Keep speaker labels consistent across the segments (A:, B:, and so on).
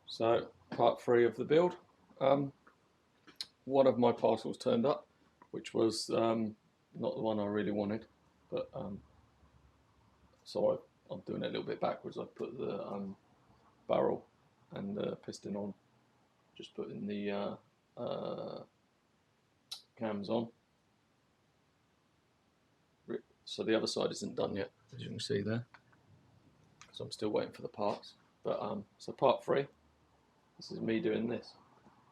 A: So, part 3 of the build. One of my parcels turned up, which was not the one I really wanted, but so I'm doing it a little bit backwards. I've put the barrel and the piston on, just putting the cams on. So the other side isn't done yet, as you can see there. So I'm still waiting for the parts. But so part 3. This is me doing this.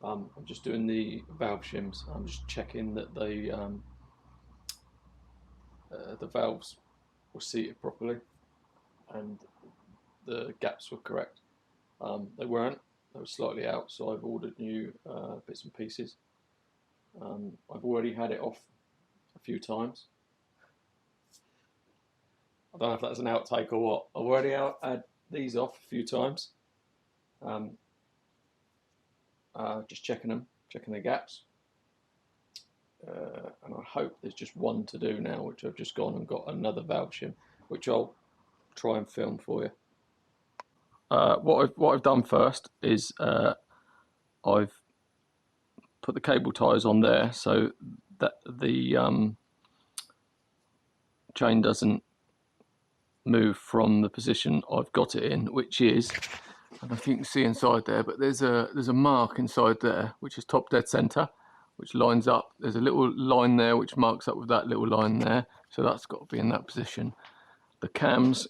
A: I'm just doing the valve shims. I'm just checking that they the valves were seated properly and the gaps were correct. They weren't. They were slightly out, so I've ordered new bits and pieces. I've already had it off a few times. I don't know if that's an outtake or what. I've already had these off a few times. Just checking them, checking the gaps. And I hope there's just one to do now, which I've just gone and got another valve shim, which I'll try and film for you. What I've done first is I've put the cable ties on there so that the chain doesn't move from the position I've got it in, which is, I don't know if you can see inside there, but there's a mark inside there which is top dead center, which lines up. There's a little line there which marks up with that little line there, so that's got to be in that position. The cams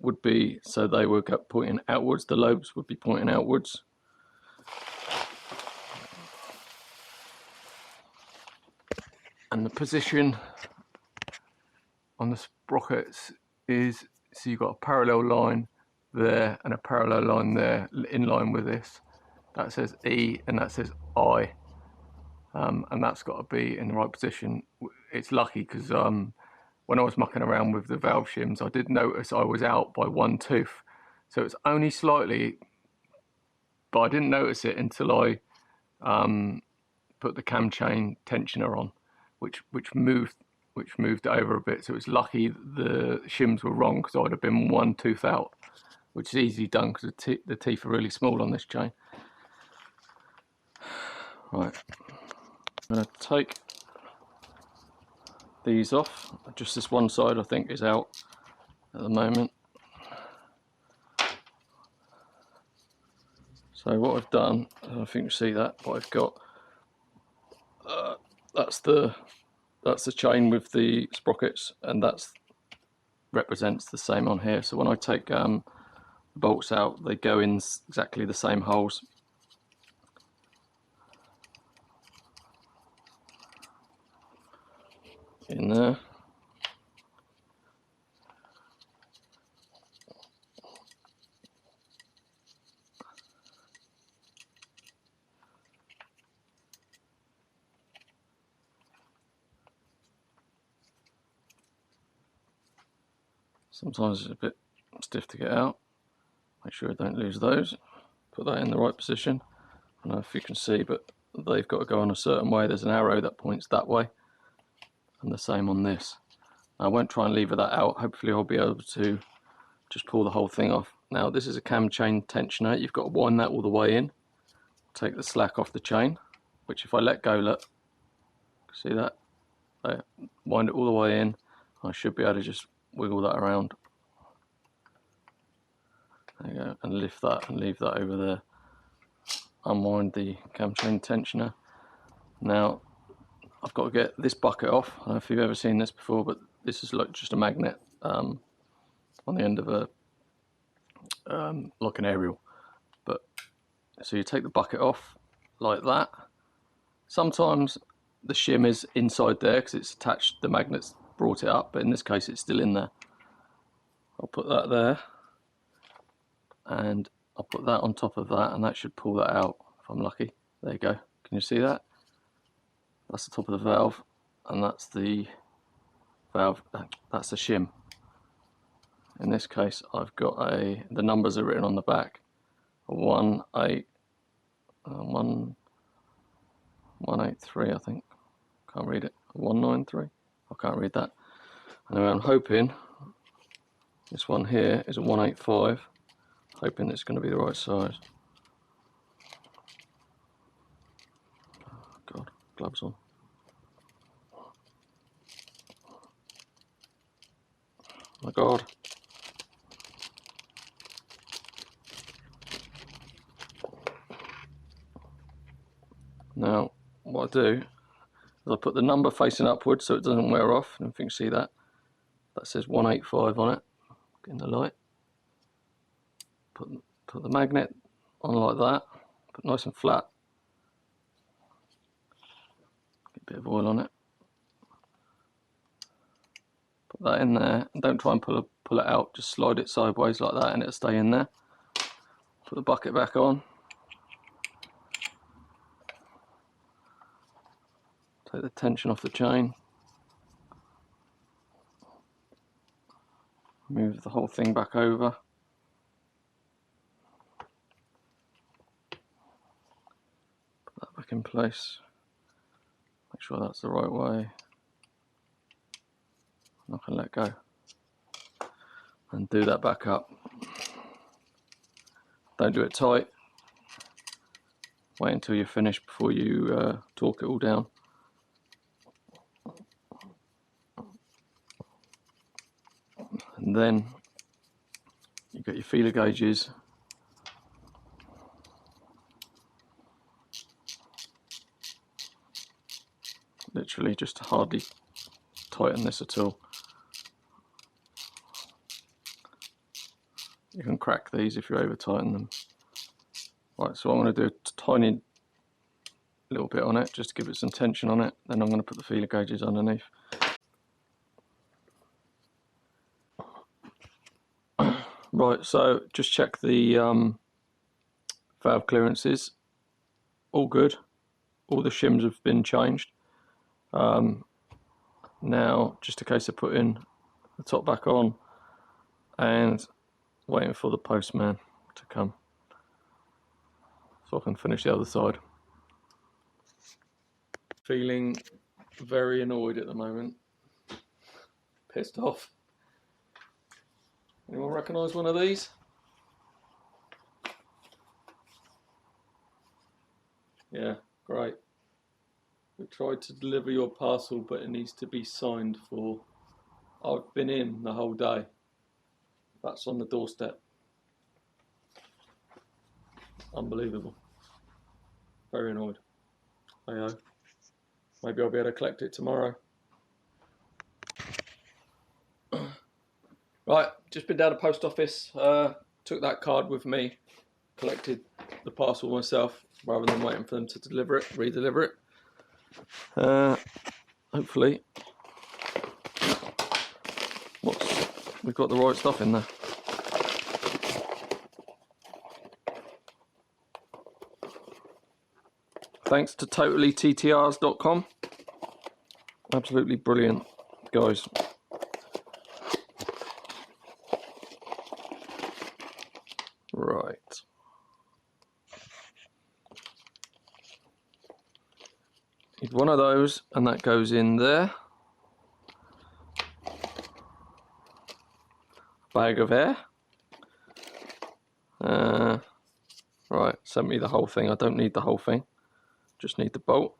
A: would be, so they were pointing outwards, the lobes would be pointing outwards. And the position on the sprockets is, so you've got a parallel line there and a parallel line there in line with this. That says E and that says I, and that's got to be in the right position. It's lucky because when I was mucking around with the valve shims, I did notice I was out by one tooth, so it's only slightly, but I didn't notice it until I put the cam chain tensioner on, which moved it over a bit. So it's lucky the shims were wrong, because I would have been one tooth out, which is easily done because the teeth are really small on this chain. Right, I'm going to take these off. Just this one side I think is out at the moment. So what I've done, I don't know if you can see that, but I've got that's the chain with the sprockets, and that represents the same on here. So when I take the bolts out, they go in exactly the same holes. In there. Sometimes it's a bit stiff to get out. Make sure I don't lose those. Put that in the right position. I don't know if you can see, but they've got to go on a certain way. There's an arrow that points that way, and the same on this. I won't try and lever that out. Hopefully I'll be able to just pull the whole thing off. Now this is a cam chain tensioner. You've got to wind that all the way in. Take the slack off the chain, which if I let go, look, see that? I wind it all the way in. I should be able to just wiggle that around. There you go, and lift that and leave that over there. Unwind the cam chain tensioner. Now I've got to get this bucket off. I don't know if you've ever seen this before, but this is like just a magnet on the end of a like an aerial. But so you take the bucket off like that. Sometimes the shim is inside there because it's attached, the magnet's brought it up, but in this case it's still in there. I'll put that there, and I'll put that on top of that, and that should pull that out if I'm lucky. There you go. Can you see that? That's the top of the valve, and that's the valve, that's the shim. In this case I've got the numbers are written on the back, 183 I think, can't read it, 193, I can't read that. Anyway, I'm hoping this one here is a 185, hoping it's going to be the right size. gloves on. My God. Now, what I do is I put the number facing upwards so it doesn't wear off. I don't think you see that. That says 185 on it. Get in the light. Put the magnet on like that. Put it nice and flat. Get a bit of oil on it. Put that in there. And don't try and pull it out. Just slide it sideways like that and it'll stay in there. Put the bucket back on. Take the tension off the chain. Move the whole thing back over. Put that back in place. Make sure that's the right way. And I can let go. And do that back up. Don't do it tight. Wait until you're finished before you torque it all down. And then you get your feeler gauges. Literally just hardly tighten this at all. You can crack these if you over tighten them. Right, so I'm going to do a tiny little bit on it just to give it some tension on it. Then I'm going to put the feeler gauges underneath. Right, so just check the valve clearances. All good. All the shims have been changed. Now, just a case of putting the top back on and waiting for the postman to come so I can finish the other side. Feeling very annoyed at the moment. Pissed off. Anyone recognise one of these? Yeah, great. We tried to deliver your parcel, but it needs to be signed for. I've been in the whole day. That's on the doorstep. Unbelievable. Very annoyed. Hey-ho. Maybe I'll be able to collect it tomorrow. Right, just been down to the post office, took that card with me, collected the parcel myself rather than waiting for them to deliver it, re-deliver it. Hopefully we've got the right stuff in there. Thanks to ttr250. Absolutely brilliant guys. Right. Need one of those, and that goes in there. Bag of air. Right, send me the whole thing. I don't need the whole thing. Just need the bolt.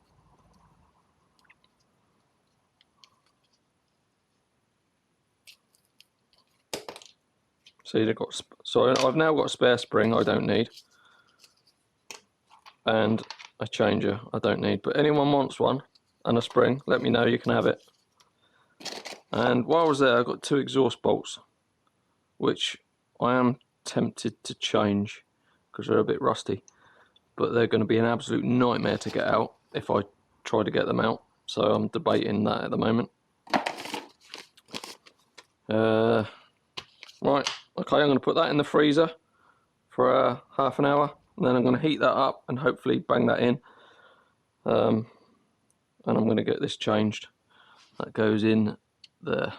A: See, they've got. So I've now got a spare spring I don't need, and a changer I don't need. But anyone wants one and a spring, let me know. You can have it. And while I was there, I got 2 exhaust bolts, which I am tempted to change because they're a bit rusty. But they're going to be an absolute nightmare to get out if I try to get them out. So I'm debating that at the moment. Right, okay, I'm going to put that in the freezer for half an hour. And then I'm going to heat that up and hopefully bang that in. And I'm going to get this changed. That goes in there.